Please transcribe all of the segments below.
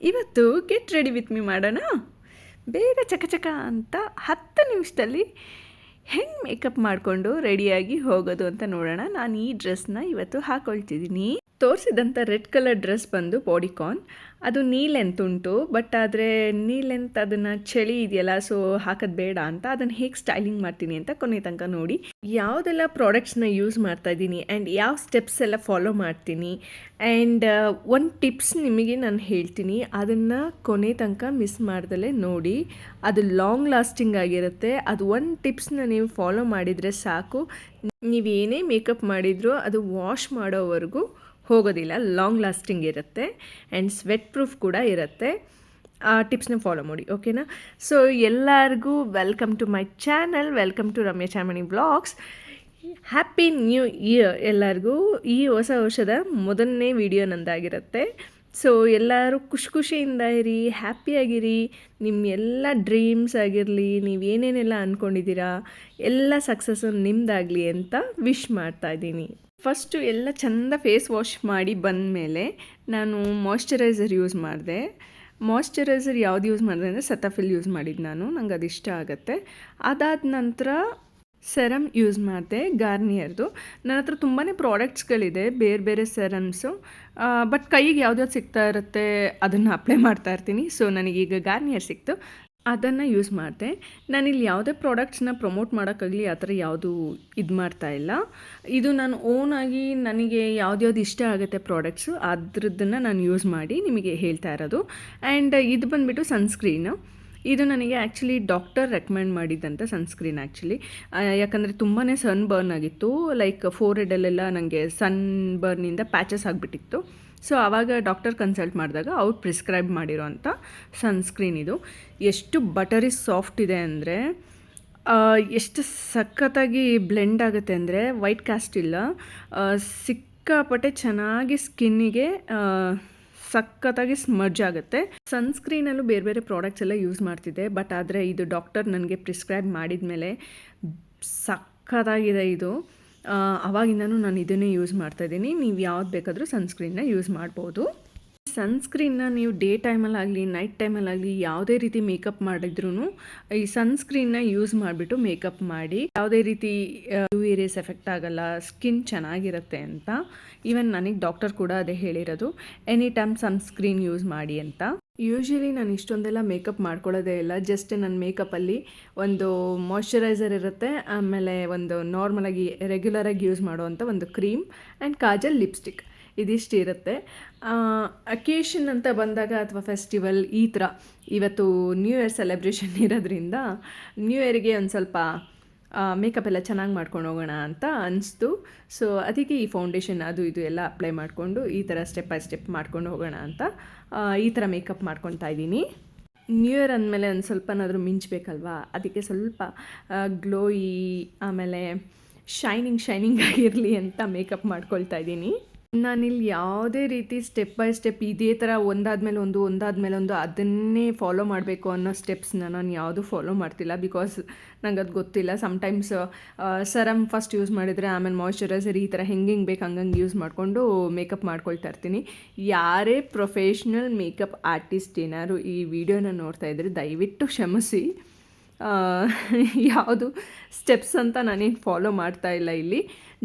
ಇವತ್ತು get ready with me ಮಾಡೋಣ. ಬೇಗ ಚಕ ಚಕ ಅಂತ 10 ನಿಮಿಷದಲ್ಲಿ ಹೆಂಗೆ ಮೇಕಪ್ ಮಾಡಿಕೊಂಡು ರೆಡಿಯಾಗಿ ಹೋಗೋದು ಅಂತ ನೋಡೋಣ. ನಾನು ಈ ಡ್ರೆಸ್ನ ಇವತ್ತು ಹಾಕ್ಕೊಳ್ತಿದ್ದೀನಿ. ತೋರಿಸಿದಂಥ ರೆಡ್ ಕಲರ್ ಡ್ರೆಸ್ ಬಂದು ಬಾಡಿಕಾನ್. ಅದು ನೀ ಲೆಂತ್ ಉಂಟು, ಬಟ್ ಆದರೆ ನೀ ಲೆಂತ್ ಅದನ್ನು ಚಳಿ ಇದೆಯಲ್ಲ, ಸೊ ಹಾಕೋದು ಬೇಡ ಅಂತ ಅದನ್ನು ಹೇಗೆ ಸ್ಟೈಲಿಂಗ್ ಮಾಡ್ತೀನಿ ಅಂತ ಕೊನೆ ತನಕ ನೋಡಿ. ಯಾವುದೆಲ್ಲ ಪ್ರಾಡಕ್ಟ್ಸ್ನ ಯೂಸ್ ಮಾಡ್ತಾ ಇದ್ದೀನಿ ಆ್ಯಂಡ್ ಯಾವ ಸ್ಟೆಪ್ಸ್ ಎಲ್ಲ ಫಾಲೋ ಮಾಡ್ತೀನಿ ಆ್ಯಂಡ್ ಒಂದು ಟಿಪ್ಸ್ ನಿಮಗೆ ನಾನು ಹೇಳ್ತೀನಿ, ಅದನ್ನು ಕೊನೆ ತನಕ ಮಿಸ್ ಮಾಡ್ದಲೇ ನೋಡಿ. ಅದು ಲಾಂಗ್ ಲಾಸ್ಟಿಂಗ್ ಆಗಿರುತ್ತೆ. ಅದು ಒಂದು ಟಿಪ್ಸ್ನ ನೀವು ಫಾಲೋ ಮಾಡಿದರೆ ಸಾಕು, ನೀವೇನೇ ಮೇಕಪ್ ಮಾಡಿದರೂ ಅದು ವಾಶ್ ಮಾಡೋವರೆಗೂ ಹೋಗೋದಿಲ್ಲ, ಲಾಂಗ್ ಲಾಸ್ಟಿಂಗ್ ಇರುತ್ತೆ ಆ್ಯಂಡ್ ಸ್ವೆಟ್ ಪ್ರೂಫ್ ಕೂಡ ಇರುತ್ತೆ. ಆ ಟಿಪ್ಸ್ನ ಫಾಲೋ ಮಾಡಿ, ಓಕೆನಾ? ಸೊ ಎಲ್ಲರಿಗೂ welcome to my channel, welcome to Ramya Chamani blogs. Happy new year ಎಲ್ಲರಿಗೂ. ಈ ಹೊಸ ವರ್ಷದ ಮೊದಲನೇ ವಿಡಿಯೋ ನಂದಾಗಿರುತ್ತೆ. ಸೊ ಎಲ್ಲರೂ ಖುಷಿಯಿಂದ ಇರಿ, ಹ್ಯಾಪಿಯಾಗಿರಿ. ನಿಮ್ಮ ಎಲ್ಲ ಡ್ರೀಮ್ಸ್ ಆಗಿರಲಿ, ನೀವು ಏನೇನೆಲ್ಲ ಅಂದ್ಕೊಂಡಿದ್ದೀರಾ ಎಲ್ಲ ಸಕ್ಸಸ್ಸು ನಿಮ್ಮದಾಗಲಿ ಅಂತ ವಿಶ್ ಮಾಡ್ತಾಯಿದ್ದೀನಿ. ಫಸ್ಟು ಎಲ್ಲ ಚೆಂದ ಫೇಸ್ ವಾಶ್ ಮಾಡಿ ಬಂದಮೇಲೆ ನಾನು ಮಾಯ್ಶ್ಚರೈಸರ್ ಯೂಸ್ ಮಾಡಿದೆ. ಮಾಯ್ಶ್ಚರೈಸರ್ ಯಾವ್ದು ಯೂಸ್ ಮಾಡಿದೆ ಅಂದರೆ ಸೆಟಫಿಲ್ ಯೂಸ್ ಮಾಡಿದ್ದು ನಾನು, ನಂಗೆ ಅದು ಇಷ್ಟ ಆಗುತ್ತೆ. ಅದಾದ ನಂತರ ಸೆರಮ್ ಯೂಸ್ ಮಾಡಿದೆ ಗಾರ್ನಿಯರ್ದು. ನನ್ನ ಹತ್ರ ತುಂಬಾ ಪ್ರಾಡಕ್ಟ್ಸ್ಗಳಿದೆ, ಬೇರೆ ಬೇರೆ ಸೆರಮ್ಸು, ಬಟ್ ಕೈಗೆ ಯಾವ್ದ್ಯಾವ್ದು ಸಿಗ್ತಾ ಇರುತ್ತೆ ಅದನ್ನು ಅಪ್ಲೈ ಮಾಡ್ತಾ ಇರ್ತೀನಿ. ಸೊ ನನಗೀಗ ಗಾರ್ನಿಯರ್ ಸಿಕ್ತು, ಅದನ್ನು ಯೂಸ್ ಮಾಡಿದೆ. ನಾನಿಲ್ಲಿ ಯಾವುದೇ ಪ್ರಾಡಕ್ಟ್ಸ್ನ ಪ್ರಮೋಟ್ ಮಾಡೋಕ್ಕಾಗಲಿ ಆ ಥರ ಯಾವುದು ಇದು ಮಾಡ್ತಾಯಿಲ್ಲ. ಇದು ನಾನು ಓನಾಗಿ ನನಗೆ ಯಾವ್ದ್ಯಾವ್ದು ಇಷ್ಟ ಆಗುತ್ತೆ ಪ್ರಾಡಕ್ಟ್ಸು ಅದ್ರದ್ದನ್ನು ನಾನು ಯೂಸ್ ಮಾಡಿ ನಿಮಗೆ ಹೇಳ್ತಾ ಇರೋದು. ಆ್ಯಂಡ್ ಇದು ಬಂದುಬಿಟ್ಟು ಸನ್ಸ್ಕ್ರೀನು. ಇದು ನನಗೆ ಆ್ಯಕ್ಚುಲಿ ಡಾಕ್ಟರ್ ರೆಕಮೆಂಡ್ ಮಾಡಿದ್ದಂಥ ಸನ್ಸ್ಕ್ರೀನ್ ಆ್ಯಕ್ಚುಲಿ. ಯಾಕಂದರೆ ತುಂಬಾ ಸನ್ ಬರ್ನ್ ಆಗಿತ್ತು, ಲೈಕ್ ಫೋರ್ಹೆಡಲ್ಲೆಲ್ಲ ನನಗೆ ಸನ್ ಬರ್ನಿಂದ ಪ್ಯಾಚಸ್ ಆಗಿಬಿಟ್ಟಿತ್ತು. ಸೊ ಆವಾಗ ಡಾಕ್ಟರ್ ಕನ್ಸಲ್ಟ್ ಮಾಡಿದಾಗ ಅವ್ರು ಪ್ರಿಸ್ಕ್ರೈಬ್ ಮಾಡಿರೋ ಅಂಥ ಸನ್ಸ್ಕ್ರೀನ್ ಇದು. ಎಷ್ಟು ಬಟರಿ ಸಾಫ್ಟ್ ಇದೆ ಅಂದರೆ, ಎಷ್ಟು ಸಖತ್ತಾಗಿ ಬ್ಲೆಂಡ್ ಆಗುತ್ತೆ ಅಂದರೆ, ವೈಟ್ ಕಾಸ್ಟ್ ಇಲ್ಲ, ಸಿಕ್ಕಾಪಟ್ಟೆ ಚೆನ್ನಾಗಿ ಸ್ಕಿನ್ನಿಗೆ ಸಖತ್ತಾಗಿ ಸ್ಮರ್ಜ್ ಆಗುತ್ತೆ. ಸನ್ಸ್ಕ್ರೀನಲ್ಲೂ ಬೇರೆ ಬೇರೆ ಪ್ರಾಡಕ್ಟ್ಸ್ ಎಲ್ಲ ಯೂಸ್ ಮಾಡ್ತಿದ್ದೆ, ಬಟ್ ಆದರೆ ಇದು ಡಾಕ್ಟರ್ ನನಗೆ ಪ್ರಿಸ್ಕ್ರೈಬ್ ಮಾಡಿದ ಮೇಲೆ ಸಖತ್ತಾಗಿದೆ ಇದು. ಅವಾಗಿಂದನೂ ನಾನು ಇದನ್ನೇ ಯೂಸ್ ಮಾಡ್ತಾಯಿದ್ದೀನಿ. ನೀವು ಯಾವ್ದು ಬೇಕಾದರೂ ಸನ್ಸ್ಕ್ರೀನ್ನ ಯೂಸ್ ಮಾಡ್ಬೋದು. ಸನ್ಸ್ಕ್ರೀನ್ನ ನೀವು ಡೇ ಟೈಮಲ್ಲಾಗಲಿ ನೈಟ್ ಟೈಮಲ್ಲಾಗಲಿ ಯಾವುದೇ ರೀತಿ ಮೇಕಪ್ ಮಾಡಿದ್ರೂ ಈ ಸನ್ಸ್ಕ್ರೀನ್ನ ಯೂಸ್ ಮಾಡಿಬಿಟ್ಟು ಮೇಕಪ್ ಮಾಡಿ. ಯಾವುದೇ ರೀತಿ UV ರೇಸ್ ಎಫೆಕ್ಟ್ ಆಗಲ್ಲ, ಸ್ಕಿನ್ ಚೆನ್ನಾಗಿರುತ್ತೆ ಅಂತ. ಈವನ್ ನನಗೆ ಡಾಕ್ಟರ್ ಕೂಡ ಅದೇ ಹೇಳಿರೋದು, ಎನಿ ಟೈಮ್ ಸನ್ಸ್ಕ್ರೀನ್ ಯೂಸ್ ಮಾಡಿ ಅಂತ. ಯೂಶ್ವಲಿ ನಾನು ಇಷ್ಟೊಂದೆಲ್ಲ ಮೇಕಪ್ ಮಾಡ್ಕೊಳ್ಳೋದೇ ಇಲ್ಲ. ಜಸ್ಟ್ ನನ್ನ ಮೇಕಪ್ಪಲ್ಲಿ ಒಂದು ಮಾಯ್ಶ್ಚರೈಸರ್ ಇರುತ್ತೆ, ಆಮೇಲೆ ಒಂದು ನಾರ್ಮಲಾಗಿ ರೆಗ್ಯುಲರಾಗಿ ಯೂಸ್ ಮಾಡುವಂಥ ಒಂದು ಕ್ರೀಮ್ ಆ್ಯಂಡ್ ಕಾಜಲ್, ಲಿಪ್ಸ್ಟಿಕ್, ಇದಿಷ್ಟು ಇರುತ್ತೆ. ಅಕೇಶನ್ ಅಂತ ಬಂದಾಗ ಅಥವಾ ಫೆಸ್ಟಿವಲ್ ಈ ಥರ, ಇವತ್ತು ನ್ಯೂ ಇಯರ್ ಸೆಲೆಬ್ರೇಷನ್ ಇರೋದ್ರಿಂದ ನ್ಯೂ ಇಯರ್ಗೆ ಒಂದು ಸ್ವಲ್ಪ ಮೇಕಪ್ ಎಲ್ಲ ಚೆನ್ನಾಗಿ ಮಾಡ್ಕೊಂಡು ಹೋಗೋಣ ಅಂತ ಅನಿಸ್ತು. ಸೊ ಅದಕ್ಕೆ ಈ ಫೌಂಡೇಶನ್ ಅದು ಇದು ಎಲ್ಲ ಅಪ್ಲೈ ಮಾಡಿಕೊಂಡು ಈ ಥರ ಸ್ಟೆಪ್ ಬೈ ಸ್ಟೆಪ್ ಮಾಡ್ಕೊಂಡು ಹೋಗೋಣ ಅಂತ ಈ ಥರ ಮೇಕಪ್ ಮಾಡ್ಕೊತಾ ಇದ್ದೀನಿ. ನ್ಯೂ ಇಯರ್ ಅಂದಮೇಲೆ ಒಂದು ಸ್ವಲ್ಪನಾದರೂ ಮಿಂಚಬೇಕಲ್ವಾ, ಅದಕ್ಕೆ ಸ್ವಲ್ಪ ಗ್ಲೋಯಿ ಆಮೇಲೆ ಶೈನಿಂಗ್ ಆಗಿರಲಿ ಅಂತ ಮೇಕಪ್ ಮಾಡ್ಕೊಳ್ತಾ ಇದ್ದೀನಿ. ನಾನಿಲ್ಲಿ ಯಾವುದೇ ರೀತಿ ಸ್ಟೆಪ್ ಬೈ ಸ್ಟೆಪ್ ಇದೇ ಥರ ಒಂದಾದ್ಮೇಲೆ ಒಂದು ಅದನ್ನೇ ಫಾಲೋ ಮಾಡಬೇಕು ಅನ್ನೋ ಸ್ಟೆಪ್ಸ್ನ ನಾನು ಯಾವುದೂ ಫಾಲೋ ಮಾಡ್ತಿಲ್ಲ. ಬಿಕಾಸ್ ನಂಗೆ ಅದು ಗೊತ್ತಿಲ್ಲ. ಸಮ್ಟೈಮ್ಸ್ ಸರಮ್ ಫಸ್ಟ್ ಯೂಸ್ ಮಾಡಿದರೆ ಆಮೇಲೆ ಮಾಯ್ಶ್ಚರೈಸರ್ ಈ ಥರ ಹೆಂಗೆ ಬೇಕು ಹಂಗಂಗೆ ಯೂಸ್ ಮಾಡಿಕೊಂಡು ಮೇಕಪ್ ಮಾಡ್ಕೊಳ್ತಾ ಇರ್ತೀನಿ. ಯಾರೇ ಪ್ರೊಫೆಷ್ನಲ್ ಮೇಕಪ್ ಆರ್ಟಿಸ್ಟ್ ಏನಾದ್ರು ಈ ವಿಡಿಯೋನ ನೋಡ್ತಾ ಇದ್ದರೆ ದಯವಿಟ್ಟು ಕ್ಷಮಿಸಿ. ಯಾವುದು ಸ್ಟೆಪ್ಸ್ ಅಂತ ನಾನೇನು ಫಾಲೋ ಮಾಡ್ತಾ ಇಲ್ಲ ಇಲ್ಲಿ.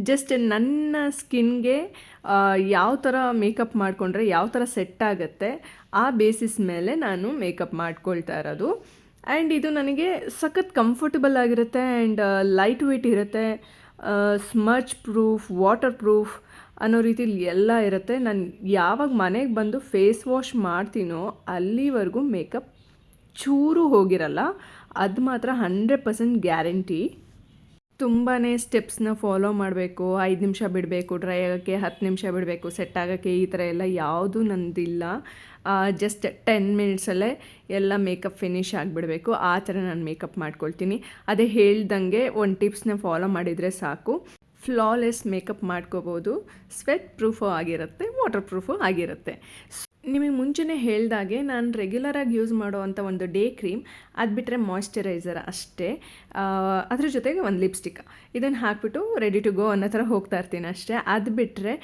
ಜಸ್ಟ್ ನನ್ನ ಸ್ಕಿನ್ಗೆ ಯಾವ ಥರ ಮೇಕಪ್ ಮಾಡಿಕೊಂಡ್ರೆ ಯಾವ ಥರ ಸೆಟ್ ಆಗುತ್ತೆ ಆ ಬೇಸಿಸ್ ಮೇಲೆ ನಾನು ಮೇಕಪ್ ಮಾಡ್ಕೊಳ್ತಾ ಇರೋದು. ಆ್ಯಂಡ್ ಇದು ನನಗೆ ಸಖತ್ ಕಂಫರ್ಟಬಲ್ ಆಗಿರುತ್ತೆ ಆ್ಯಂಡ್ ಲೈಟ್ ವೇಟ್ ಇರುತ್ತೆ, ಸ್ಮರ್ಚ್ ಪ್ರೂಫ್, ವಾಟರ್ ಪ್ರೂಫ್ ಅನ್ನೋ ರೀತಿಲಿ ಎಲ್ಲ ಇರುತ್ತೆ. ನಾನು ಯಾವಾಗ ಮನೆಗೆ ಬಂದು ಫೇಸ್ ವಾಶ್ ಮಾಡ್ತೀನೋ ಅಲ್ಲಿವರೆಗೂ ಮೇಕಪ್ ಚೂರು ಹೋಗಿರಲ್ಲ, ಅದು ಮಾತ್ರ 100% ಗ್ಯಾರಂಟಿ. ತುಂಬಾ ಸ್ಟೆಪ್ಸ್ನ ಫಾಲೋ ಮಾಡಬೇಕು, 5 ನಿಮಿಷ ಬಿಡಬೇಕು ಡ್ರೈ ಆಗೋಕ್ಕೆ, 10 ನಿಮಿಷ ಬಿಡಬೇಕು ಸೆಟ್ ಆಗೋಕ್ಕೆ, ಈ ಥರ ಎಲ್ಲ ಯಾವುದೂ ನಂದಿಲ್ಲ. ಜಸ್ಟ್ 10 ಮಿನಿಟ್ಸಲ್ಲೇ ಎಲ್ಲ ಮೇಕಪ್ ಫಿನಿಶ್ ಆಗಿಬಿಡಬೇಕು, ಆ ಥರ ನಾನು ಮೇಕಪ್ ಮಾಡ್ಕೊಳ್ತೀನಿ. ಅದೇ ಹೇಳ್ದಂಗೆ ಒಂದು ಟಿಪ್ಸ್ನ ಫಾಲೋ ಮಾಡಿದರೆ ಸಾಕು, ಫ್ಲಾಲೆಸ್ ಮೇಕಪ್ ಮಾಡ್ಕೋಬೋದು. ಸ್ವೆಟ್ ಪ್ರೂಫು ಆಗಿರುತ್ತೆ, ವಾಟರ್ ಪ್ರೂಫು ಆಗಿರುತ್ತೆ. ನಿಮಗೆ ಮುಂಚೆನೇ ಹೇಳ್ದಾಗೆ ನಾನು ರೆಗ್ಯುಲರಾಗಿ ಯೂಸ್ ಮಾಡುವಂಥ ಒಂದು ಡೇ ಕ್ರೀಮ್, ಅದು ಬಿಟ್ಟರೆ ಮಾಯ್ಶ್ಚರೈಸರ್ ಅಷ್ಟೇ. ಅದ್ರ ಜೊತೆಗೆ ಒಂದು ಲಿಪ್ಸ್ಟಿಕ್, ಇದನ್ನು ಹಾಕ್ಬಿಟ್ಟು ರೆಡಿ ಟು ಗೋ ಅನ್ನೋ ಥರ ಹೋಗ್ತಾ ಇರ್ತೀನಿ ಅಷ್ಟೇ. ಅದು ಬಿಟ್ಟರೆ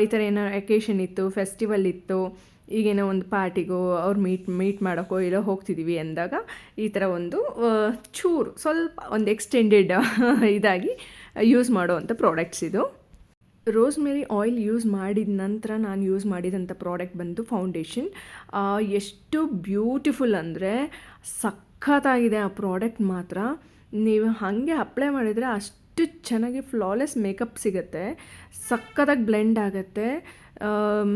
ಈ ಥರ ಏನೋ ಅಕೇಶನ್ ಇತ್ತು, ಫೆಸ್ಟಿವಲ್ ಇತ್ತು, ಈಗೇನೋ ಒಂದು ಪಾರ್ಟಿಗೋ ಅವ್ರು ಮೀಟ್ ಮಾಡೋಕ್ಕೋ ಎಲ್ಲೋ ಹೋಗ್ತಿದ್ದೀವಿ ಅಂದಾಗ ಈ ಥರ ಒಂದು ಚೂರು ಸ್ವಲ್ಪ ಒಂದು ಎಕ್ಸ್ಟೆಂಡೆಡ್ ಇದಾಗಿ ಯೂಸ್ ಮಾಡೋವಂಥ ಪ್ರಾಡಕ್ಟ್ಸ್ ಇದು. ರೋಸ್ಮೆರಿ ಆಯಿಲ್ ಯೂಸ್ ಮಾಡಿದ ನಂತರ ನಾನು ಯೂಸ್ ಮಾಡಿದಂಥ ಪ್ರಾಡಕ್ಟ್ ಬಂದು ಫೌಂಡೇಶನ್. ಎಷ್ಟು ಬ್ಯೂಟಿಫುಲ್ ಅಂದರೆ ಸಖತ್ತಾಗಿದೆ ಆ ಪ್ರಾಡಕ್ಟ್ ಮಾತ್ರ. ನೀವು ಹಾಗೆ ಅಪ್ಲೈ ಮಾಡಿದರೆ ಅಷ್ಟು ಚೆನ್ನಾಗಿ ಫ್ಲಾಲೆಸ್ ಮೇಕಪ್ ಸಿಗುತ್ತೆ, ಸಖತ್ತಾಗಿ ಬ್ಲೆಂಡ್ ಆಗುತ್ತೆ,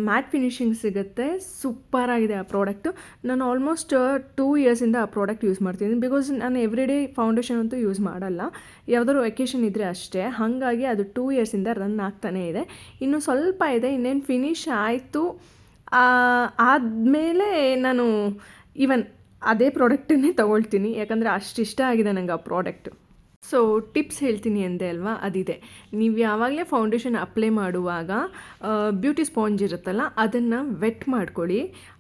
ಮ್ಯಾಟ್ ಫಿನಿಶಿಂಗ್ ಸಿಗುತ್ತೆ. ಸೂಪರಾಗಿದೆ ಆ ಪ್ರಾಡಕ್ಟು. ನಾನು ಆಲ್ಮೋಸ್ಟ್ 2 ಇಯರ್ಸಿಂದ ಆ ಪ್ರಾಡಕ್ಟ್ ಯೂಸ್ ಮಾಡ್ತೀನಿ. ಬಿಕಾಸ್ ನಾನು ಎವ್ರಿ ಡೇ ಫೌಂಡೇಶನ್ ಅಂತೂ ಯೂಸ್ ಮಾಡಲ್ಲ, ಯಾವುದಾದ್ರು ವೆಕೇಷನ್ ಇದ್ದರೆ ಅಷ್ಟೇ. ಹಾಗಾಗಿ ಅದು 2 ಇಯರ್ಸಿಂದ ರನ್ ಆಗ್ತಾನೇ ಇದೆ. ಇನ್ನು ಸ್ವಲ್ಪ ಇದೆ, ಇನ್ನೇನು ಫಿನಿಶ್ ಆಯಿತು. ಆದಮೇಲೆ ನಾನು ಈವನ್ ಅದೇ ಪ್ರಾಡಕ್ಟನ್ನೇ ತೊಗೊಳ್ತೀನಿ, ಯಾಕಂದರೆ ಅಷ್ಟು ಇಷ್ಟ ಆಗಿದೆ ನನಗೆ ಆ ಪ್ರಾಡಕ್ಟು. ಸೊ ಟಿಪ್ಸ್ ಹೇಳ್ತೀನಿ ಅಂದೆ ಅಲ್ವಾ, ಅದಿದೆ. ನೀವು ಯಾವಾಗಲೇ ಫೌಂಡೇಶನ್ ಅಪ್ಲೈ ಮಾಡುವಾಗ ಬ್ಯೂಟಿ ಸ್ಪಾಂಜ್ ಇರುತ್ತಲ್ಲ ಅದನ್ನು ವೆಟ್ ಮಾಡ್ಕೊಳ್ಳಿ.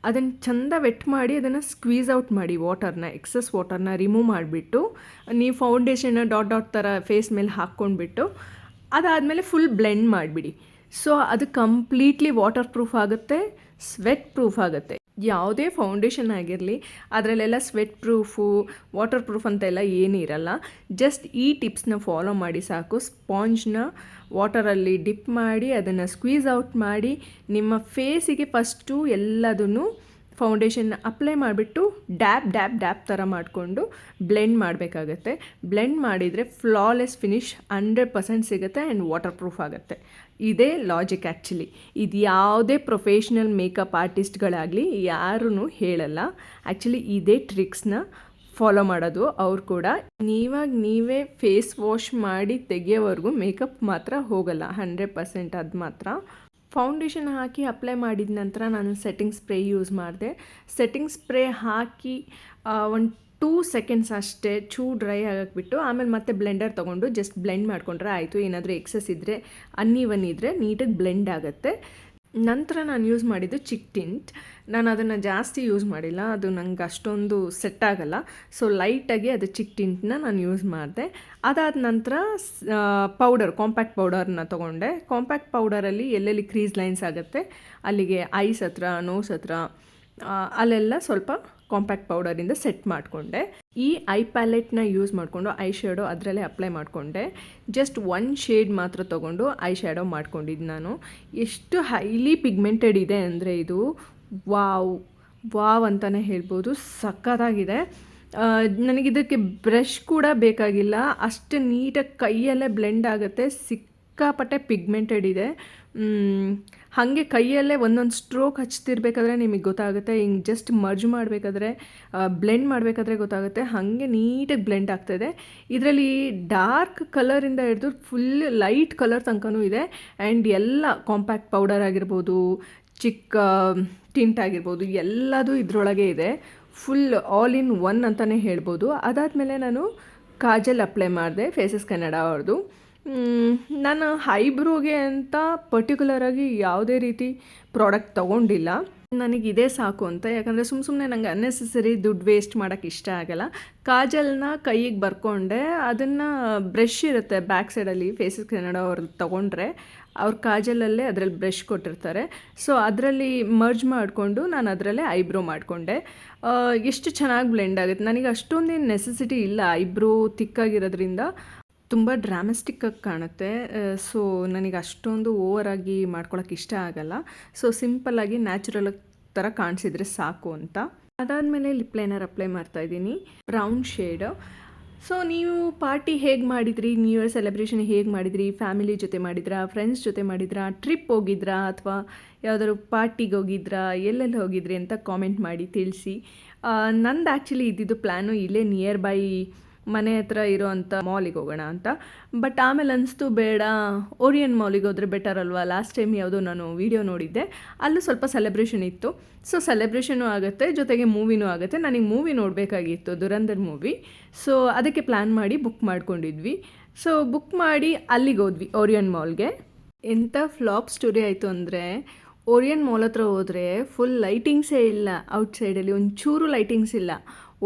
ಅದನ್ನು ಚೆಂದ ವೆಟ್ ಮಾಡಿ ಅದನ್ನು ಸ್ಕ್ವೀಸ್ ಔಟ್ ಮಾಡಿ, ವಾಟರ್ನ, ಎಕ್ಸಸ್ ವಾಟರ್ನ ರಿಮೂವ್ ಮಾಡಿಬಿಟ್ಟು ನೀವು ಫೌಂಡೇಶನ್ನ ಡಾಟ್ ಥರ ಫೇಸ್ ಮೇಲೆ ಹಾಕ್ಕೊಂಡ್ಬಿಟ್ಟು ಅದಾದಮೇಲೆ ಫುಲ್ ಬ್ಲೆಂಡ್ ಮಾಡಿಬಿಡಿ. ಸೊ ಅದು ಕಂಪ್ಲೀಟ್ಲಿ ವಾಟರ್ ಪ್ರೂಫ್ ಆಗುತ್ತೆ, ಸ್ವೆಟ್ ಪ್ರೂಫ್ ಆಗುತ್ತೆ. ಯಾವುದೇ ಫೌಂಡೇಶನ್ ಆಗಿರಲಿ ಅದರಲ್ಲೆಲ್ಲ ಸ್ವೆಟ್ ಪ್ರೂಫು, ವಾಟರ್ ಪ್ರೂಫ್ ಅಂತೆಲ್ಲ ಏನೂ ಇರಲ್ಲ. ಜಸ್ಟ್ ಈ ಟಿಪ್ಸ್ನ ಫಾಲೋ ಮಾಡಿ ಸಾಕು. ಸ್ಪಾಂಜ್ನ ವಾಟರಲ್ಲಿ ಡಿಪ್ ಮಾಡಿ ಅದನ್ನು ಸ್ಕ್ವೀಸ್ ಔಟ್ ಮಾಡಿ ನಿಮ್ಮ ಫೇಸಿಗೆ ಫಸ್ಟು ಎಲ್ಲದನ್ನು ಫೌಂಡೇಶನ್ ಅಪ್ಲೈ ಮಾಡಿಬಿಟ್ಟು ಡ್ಯಾಪ್ ಥರ ಮಾಡಿಕೊಂಡು ಬ್ಲೆಂಡ್ ಮಾಡಬೇಕಾಗತ್ತೆ. ಬ್ಲೆಂಡ್ ಮಾಡಿದರೆ ಫ್ಲಾಲೆಸ್ ಫಿನಿಶ್ 100% ಸಿಗುತ್ತೆ ಆ್ಯಂಡ್ ವಾಟರ್ ಪ್ರೂಫ್ ಆಗುತ್ತೆ. ಇದೇ ಲಾಜಿಕ್ ಆ್ಯಕ್ಚುಲಿ. ಇದು ಯಾವುದೇ ಪ್ರೊಫೆಷ್ನಲ್ ಮೇಕಪ್ ಆರ್ಟಿಸ್ಟ್ಗಳಾಗಲಿ ಯಾರೂ ಹೇಳಲ್ಲ. ಆ್ಯಕ್ಚುಲಿ ಇದೇ ಟ್ರಿಕ್ಸ್ನ ಫಾಲೋ ಮಾಡೋದು ಅವ್ರು ಕೂಡ. ನೀವೇ ಫೇಸ್ ವಾಶ್ ಮಾಡಿ ತೆಗೆಯೋವರೆಗೂ ಮೇಕಪ್ ಮಾತ್ರ ಹೋಗಲ್ಲ 100%. ಅದು ಮಾತ್ರ ಫೌಂಡೇಶನ್ ಹಾಕಿ ಅಪ್ಲೈ ಮಾಡಿದ ನಂತರ ನಾನು ಸೆಟ್ಟಿಂಗ್ ಸ್ಪ್ರೇ ಯೂಸ್ ಮಾಡಿದೆ. ಸೆಟ್ಟಿಂಗ್ ಸ್ಪ್ರೇ ಹಾಕಿ ಒಂದು 2 ಸೆಕೆಂಡ್ಸ್ ಅಷ್ಟೇ ಡ್ರೈ ಆಗಕ್ಬಿಟ್ಟು ಆಮೇಲೆ ಮತ್ತೆ ಬ್ಲೆಂಡರ್ ತೊಗೊಂಡು ಜಸ್ಟ್ ಬ್ಲೆಂಡ್ ಮಾಡಿಕೊಂಡ್ರೆ ಆಯಿತು. ಏನಾದರೂ ಎಕ್ಸಸ್ ಇದ್ದರೆ ಅನ್ನೀವನ್ ಇದ್ದರೆ ನೀಟಾಗಿ ಬ್ಲೆಂಡ್ ಆಗುತ್ತೆ. ನಂತರ ನಾನು ಯೂಸ್ ಮಾಡಿದ್ದು ಚಿಕ್ ಟಿಂಟ್. ನಾನು ಅದನ್ನು ಜಾಸ್ತಿ ಯೂಸ್ ಮಾಡಿಲ್ಲ, ಅದು ನಂಗೆ ಅಷ್ಟೊಂದು ಸೆಟ್ ಆಗಲ್ಲ. ಸೊ ಲೈಟಾಗಿ ಅದು ಚಿಕ್ ಟಿಂಟ್ನ ನಾನು ಯೂಸ್ ಮಾಡಿದೆ. ಅದಾದ ನಂತರ ಕಾಂಪ್ಯಾಕ್ಟ್ ಪೌಡರ್ನ ತೊಗೊಂಡೆ. ಕಾಂಪ್ಯಾಕ್ಟ್ ಪೌಡರಲ್ಲಿ ಎಲ್ಲೆಲ್ಲಿ ಕ್ರೀಸ್ ಲೈನ್ಸ್ ಆಗುತ್ತೆ ಅಲ್ಲಿಗೆ ಐಸ್ ಹತ್ರ, ನೋಸ್ ಹತ್ರ ಅಲ್ಲೆಲ್ಲ ಸ್ವಲ್ಪ ಕಾಂಪ್ಯಾಕ್ಟ್ ಪೌಡರಿಂದ ಸೆಟ್ ಮಾಡಿಕೊಂಡೆ. ಈ ಐ ಪ್ಯಾಲೆಟ್ನ ಯೂಸ್ ಮಾಡಿಕೊಂಡು ಐ ಶ್ಯಾಡೋ ಅದರಲ್ಲೇ ಅಪ್ಲೈ ಮಾಡಿಕೊಂಡೆ. ಜಸ್ಟ್ 1 ಶೇಡ್ ಮಾತ್ರ ತೊಗೊಂಡು ಐ ಶ್ಯಾಡೋ ಮಾಡ್ಕೊಂಡಿದ್ದು ನಾನು. ಎಷ್ಟು ಹೈಲಿ ಪಿಗ್ಮೆಂಟೆಡ್ ಇದೆ ಅಂದರೆ ಇದು ವಾವ್ ಅಂತಲೇ ಹೇಳ್ಬೋದು. ಸಖತ್ತಾಗಿದೆ. ನನಗಿದಕ್ಕೆ ಬ್ರಷ್ ಕೂಡ ಬೇಕಾಗಿಲ್ಲ, ಅಷ್ಟು ನೀಟಾಗಿ ಕೈಯಲ್ಲೇ ಬ್ಲೆಂಡ್ ಆಗುತ್ತೆ. ಸಿಕ್ಕಾಪಟ್ಟೆ ಪಿಗ್ಮೆಂಟೆಡ್ ಇದೆ. ಹಾಗೆ ಕೈಯಲ್ಲೇ ಒಂದೊಂದು ಸ್ಟ್ರೋಕ್ ಹಚ್ತಿರ್ಬೇಕಾದ್ರೆ ನಿಮಗೆ ಗೊತ್ತಾಗುತ್ತೆ. ಹಿಂಗೆ ಜಸ್ಟ್ ಮರ್ಜ್ ಮಾಡಬೇಕಾದ್ರೆ, ಬ್ಲೆಂಡ್ ಮಾಡಬೇಕಾದ್ರೆ ಗೊತ್ತಾಗುತ್ತೆ. ಹಾಗೆ ನೀಟಾಗಿ ಬ್ಲೆಂಡ್ ಆಗ್ತಾಯಿದೆ. ಇದರಲ್ಲಿ ಡಾರ್ಕ್ ಕಲರಿಂದ ಹಿಡಿದು ಫುಲ್ ಲೈಟ್ ಕಲರ್ ತನಕನೂ ಇದೆ. ಆ್ಯಂಡ್ ಎಲ್ಲ ಕಾಂಪ್ಯಾಕ್ಟ್ ಪೌಡರ್ ಆಗಿರ್ಬೋದು, ಚಿಕ್ಕ ಟಿಂಟ್ ಆಗಿರ್ಬೋದು, ಎಲ್ಲದೂ ಇದರೊಳಗೆ ಇದೆ. ಫುಲ್ ಆಲ್ ಇನ್ ಒನ್ ಅಂತಲೇ ಹೇಳ್ಬೋದು. ಅದಾದಮೇಲೆ ನಾನು ಕಾಜಲ್ ಅಪ್ಲೈ ಮಾಡಿದೆ, ಫೇಸಸ್ ಕೆನಡಾ ಅವ್ರದ್ದು. ನಾನು ಐಬ್ರೋಗೆ ಅಂತ ಪರ್ಟಿಕ್ಯುಲರಾಗಿ ಯಾವುದೇ ರೀತಿ ಪ್ರಾಡಕ್ಟ್ ತೊಗೊಂಡಿಲ್ಲ. ನನಗಿದೇ ಸಾಕು ಅಂತ, ಯಾಕಂದರೆ ಸುಮ್ಮನೆ ನನಗೆ ಅನ್ನೆಸೆಸರಿ ದುಡ್ಡು ವೇಸ್ಟ್ ಮಾಡೋಕ್ಕೆ ಇಷ್ಟ ಆಗಲ್ಲ. ಕಾಜಲ್ನ ಕೈಗೆ ಬರ್ಕೊಂಡೆ, ಅದನ್ನು ಬ್ರಷ್ ಇರುತ್ತೆ ಬ್ಯಾಕ್ ಸೈಡಲ್ಲಿ, ಫೇಸಸ್ ಕೆನಡಾ ಅವ್ರದ್ದು ತೊಗೊಂಡ್ರೆ ಅವ್ರ ಕಾಜಲಲ್ಲೇ ಅದರಲ್ಲಿ ಬ್ರಷ್ ಕೊಟ್ಟಿರ್ತಾರೆ. ಸೊ ಅದರಲ್ಲಿ ಮರ್ಜ್ ಮಾಡಿಕೊಂಡು ನಾನು ಅದರಲ್ಲೇ ಐಬ್ರೋ ಮಾಡಿಕೊಂಡೆ. ಎಷ್ಟು ಚೆನ್ನಾಗಿ ಬ್ಲೆಂಡ್ ಆಗುತ್ತೆ. ನನಗೆ ಅಷ್ಟೊಂದೇನು ನೆಸೆಸಿಟಿ ಇಲ್ಲ, ಐಬ್ರೋ ತಿಕ್ಕಾಗಿರೋದ್ರಿಂದ ತುಂಬ ಡ್ರಾಮೆಸ್ಟಿಕ್ಕಾಗಿ ಕಾಣುತ್ತೆ. ಸೊ ನನಗೆ ಅಷ್ಟೊಂದು ಓವರಾಗಿ ಮಾಡ್ಕೊಳಕ್ಕೆ ಇಷ್ಟ ಆಗಲ್ಲ. ಸೊ ಸಿಂಪಲ್ಲಾಗಿ ನ್ಯಾಚುರಲ್ ಥರ ಕಾಣಿಸಿದ್ರೆ ಸಾಕು ಅಂತ. ಅದಾದಮೇಲೆ ಲಿಪ್ ಲೈನರ್ ಅಪ್ಲೈ ಮಾಡ್ತಾಯಿದ್ದೀನಿ, ಬ್ರೌನ್ ಶೇಡ್. ಸೊ ನೀವು ಪಾರ್ಟಿ ಹೇಗೆ ಮಾಡಿದ್ರಿ, ನ್ಯೂ ಇಯರ್ ಸೆಲೆಬ್ರೇಷನ್ ಹೇಗೆ ಮಾಡಿದ್ರಿ, ಫ್ಯಾಮಿಲಿ ಜೊತೆ ಮಾಡಿದ್ರಾ, ಫ್ರೆಂಡ್ಸ್ ಜೊತೆ ಮಾಡಿದ್ರಾ, ಟ್ರಿಪ್ ಹೋಗಿದ್ರಾ, ಅಥವಾ ಯಾವುದಾದ್ರು ಪಾರ್ಟಿಗೆ ಹೋಗಿದ್ರಾ, ಎಲ್ಲೆಲ್ಲಿ ಹೋಗಿದ್ರಿ ಅಂತ ಕಾಮೆಂಟ್ ಮಾಡಿ ತಿಳಿಸಿ. ನಂದು ಆ್ಯಕ್ಚುಲಿ ಇದ್ದಿದ್ದು ಪ್ಲ್ಯಾನು ಇಲ್ಲೇ ನಿಯರ್ ಬೈ ಮನೆ ಹತ್ರ ಇರೋವಂಥ ಮಾಲಿಗೆ ಹೋಗೋಣ ಅಂತ. ಬಟ್ ಆಮೇಲೆ ಅನಿಸ್ತು ಬೇಡ, ಓರಿಯನ್ ಮಾಲಿಗೆ ಹೋದರೆ ಬೆಟರ್ ಅಲ್ವಾ. ಲಾಸ್ಟ್ ಟೈಮ್ ಯಾವುದೋ ನಾನು ವೀಡಿಯೋ ನೋಡಿದ್ದೆ, ಅಲ್ಲೂ ಸ್ವಲ್ಪ ಸೆಲೆಬ್ರೇಷನ್ ಇತ್ತು. ಸೊ ಸೆಲೆಬ್ರೇಷನು ಆಗುತ್ತೆ, ಜೊತೆಗೆ ಮೂವಿನೂ ಆಗುತ್ತೆ. ನನಗೆ ಮೂವಿ ನೋಡಬೇಕಾಗಿತ್ತು, ದುರಂಧರ್ ಮೂವಿ. ಸೊ ಅದಕ್ಕೆ ಪ್ಲ್ಯಾನ್ ಮಾಡಿ ಬುಕ್ ಮಾಡ್ಕೊಂಡಿದ್ವಿ. ಸೊ ಬುಕ್ ಮಾಡಿ ಅಲ್ಲಿಗೆ ಹೋದ್ವಿ, ಓರಿಯನ್ ಮಾಲ್ಗೆ. ಎಂಥ ಫ್ಲಾಪ್ ಸ್ಟೋರಿ ಆಯಿತು ಅಂದರೆ, ಓರಿಯನ್ ಮಾಲ್ ಹತ್ರ ಹೋದರೆ ಫುಲ್ ಲೈಟಿಂಗ್ಸೇ ಇಲ್ಲ. ಔಟ್ಸೈಡಲ್ಲಿ ಒಂಚೂರು ಲೈಟಿಂಗ್ಸ್ ಇಲ್ಲ,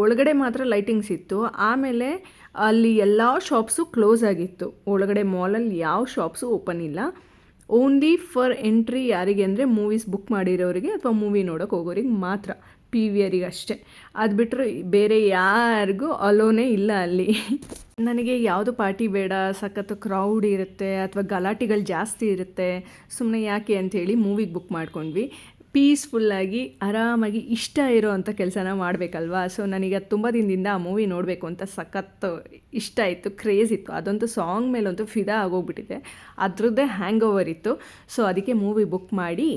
ಒಳಗಡೆ ಮಾತ್ರ ಲೈಟಿಂಗ್ಸ್ ಇತ್ತು. ಆಮೇಲೆ ಅಲ್ಲಿ ಎಲ್ಲ ಶಾಪ್ಸು ಕ್ಲೋಸ್ ಆಗಿತ್ತು. ಒಳಗಡೆ ಮಾಲಲ್ಲಿ ಯಾವ ಶಾಪ್ಸು ಓಪನ್ ಇಲ್ಲ. ಓನ್ಲಿ ಫಾರ್ ಎಂಟ್ರಿ ಯಾರಿಗೆ ಅಂದರೆ ಮೂವೀಸ್ ಬುಕ್ ಮಾಡಿರೋರಿಗೆ ಅಥವಾ ಮೂವಿ ನೋಡೋಕೆ ಹೋಗೋರಿಗೆ ಮಾತ್ರ, ಪಿ ವಿ ಆರಿಗೆ ಅಷ್ಟೇ. ಅದು ಬಿಟ್ಟರೆ ಬೇರೆ ಯಾರಿಗೂ ಅಲೋನೇ ಇಲ್ಲ ಅಲ್ಲಿ. ನನಗೆ ಯಾವುದು ಪಾರ್ಟಿ ಬೇಡ, ಸಖತ್ತು ಕ್ರೌಡ್ ಇರುತ್ತೆ ಅಥವಾ ಗಲಾಟೆಗಳು ಜಾಸ್ತಿ ಇರುತ್ತೆ, ಸುಮ್ಮನೆ ಯಾಕೆ ಅಂಥೇಳಿ ಮೂವಿಗೆ ಬುಕ್ ಮಾಡ್ಕೊಂಡ್ವಿ. ಪೀಸ್ಫುಲ್ಲಾಗಿ ಆರಾಮಾಗಿ ಇಷ್ಟ ಇರೋ ಅಂಥ ಕೆಲಸನ ಮಾಡಬೇಕಲ್ವಾ. ಸೊ ನನಗೆ ಅದು ತುಂಬ ದಿನದಿಂದ ಆ ಮೂವಿ ನೋಡಬೇಕು ಅಂತ ಸಖತ್ತು ಇಷ್ಟ ಇತ್ತು, ಕ್ರೇಜ್ ಇತ್ತು. ಅದಂತೂ ಸಾಂಗ್ ಮೇಲಂತೂ ಫಿದಾ ಆಗೋಗ್ಬಿಟ್ಟಿದೆ, ಅದ್ರದ್ದೇ ಹ್ಯಾಂಗ್ ಓವರ್ ಇತ್ತು. ಸೊ ಅದಕ್ಕೆ ಮೂವಿ ಬುಕ್ ಮಾಡಿ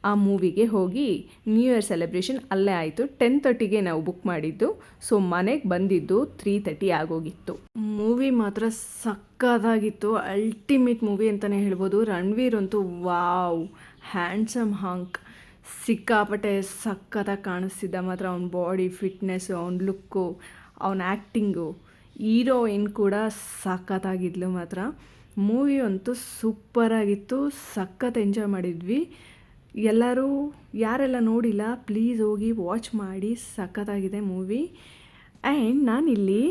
ಆ ಮೂವಿಗೆ ಹೋಗಿ ನ್ಯೂ ಇಯರ್ ಸೆಲೆಬ್ರೇಷನ್ ಅಲ್ಲೇ ಆಯಿತು. 10:30ಗೆ ನಾವು ಬುಕ್ ಮಾಡಿದ್ದು. ಸೊ ಮನೆಗೆ ಬಂದಿದ್ದು 3:30 ಆಗೋಗಿತ್ತು. ಮೂವಿ ಮಾತ್ರ ಸಕ್ಕತ್ತಾಗಿತ್ತು, ಅಲ್ಟಿಮೇಟ್ ಮೂವಿ ಅಂತಲೇ ಹೇಳ್ಬೋದು. ರಣವೀರ್ ಅಂತೂ ವಾವ್, ಹ್ಯಾಂಡ್ಸಮ್ ಹಾಂಕ್, ಸಿಕ್ಕಾಪಟ್ಟೆ ಸಕ್ಕತ್ತಾಗಿ ಕಾಣಿಸ್ತಿದ್ದ ಮಾತ್ರ. ಅವ್ನ ಬಾಡಿ ಫಿಟ್ನೆಸ್ಸು, ಅವ್ನ ಲುಕ್ಕು, ಅವನ ಆ್ಯಕ್ಟಿಂಗು, ಹೀರೋಯಿನ್ ಕೂಡ ಸಕ್ಕತ್ತಾಗಿದ್ಲು ಮಾತ್ರ. ಮೂವಿ ಅಂತೂ ಸೂಪರಾಗಿತ್ತು, ಸಖತ್ ಎಂಜಾಯ್ ಮಾಡಿದ್ವಿ. ಎಲ್ಲರೂ ಯಾರೆಲ್ಲ ನೋಡಿಲ್ಲ ಪ್ಲೀಸ್ ಹೋಗಿ ವಾಚ್ ಮಾಡಿ, ಸಖತ್ತಾಗಿದೆ ಮೂವಿ. ಆ್ಯಂಡ್ ನಾನಿಲ್ಲಿ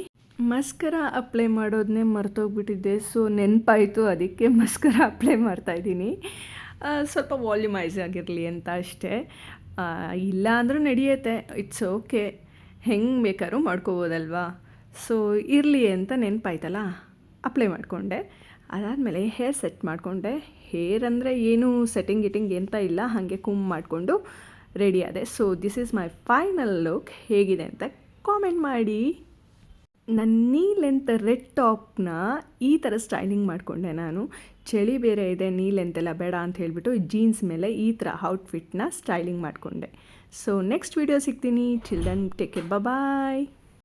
ಮಸ್ಕರ ಅಪ್ಲೈ ಮಾಡೋದನ್ನೇ ಮರ್ತೋಗ್ಬಿಟ್ಟಿದ್ದೆ. ಸೊ ನೆನಪಾಯಿತು, ಅದಕ್ಕೆ ಮಸ್ಕರ ಅಪ್ಲೈ ಮಾಡ್ತಾಯಿದ್ದೀನಿ. ಸ್ವಲ್ಪ ವಾಲ್ಯೂಮೈಸ್ ಆಗಿರಲಿ ಅಂತ ಅಷ್ಟೇ. ಇಲ್ಲ ಅಂದರೂ ನಡೆಯುತ್ತೆ, ಇಟ್ಸ್ ಓಕೆ, ಹೆಂಗೆ ಬೇಕಾದ್ರೂ ಮಾಡ್ಕೋಬೋದಲ್ವಾ. ಸೊ ಇರಲಿ ಅಂತ ನೆನಪಾಯ್ತಲ್ಲ, ಅಪ್ಲೈ ಮಾಡಿಕೊಂಡೆ. ಅದಾದಮೇಲೆ ಹೇರ್ ಸೆಟ್ ಮಾಡಿಕೊಂಡೆ. ಹೇರ್ ಅಂದರೆ ಏನು ಸೆಟ್ಟಿಂಗ್ ಗಿಟ್ಟಿಂಗ್ ಎಂತ ಇಲ್ಲ, ಹಾಗೆ ಕುಮ್ ಮಾಡಿಕೊಂಡು ರೆಡಿ ಆದೆ. So this is my final look. ಹೇಗಿದೆ ಅಂತ ಕಾಮೆಂಟ್ ಮಾಡಿ. ನನ್ನ ನೀ ಲೆಂತ್ ರೆಡ್ ಟಾಪ್ನ ಈ ಥರ ಸ್ಟೈಲಿಂಗ್ ಮಾಡಿಕೊಂಡೆ ನಾನು. ಚಳಿ ಬೇರೆ ಇದೆ, ನೀ ಲೆಂತೆಲ್ಲ ಬೇಡ ಅಂತ ಹೇಳಿಬಿಟ್ಟು ಜೀನ್ಸ್ ಮೇಲೆ ಈ ಥರ ಔಟ್ಫಿಟ್ನ ಸ್ಟೈಲಿಂಗ್ ಮಾಡಿಕೊಂಡೆ. ಸೊ ನೆಕ್ಸ್ಟ್ ವೀಡಿಯೋ ಸಿಗ್ತೀನಿ. ಟಿಲ್ ದೆನ್ ಟೇಕ್ ಕೇರ್, ಬಾಯ್.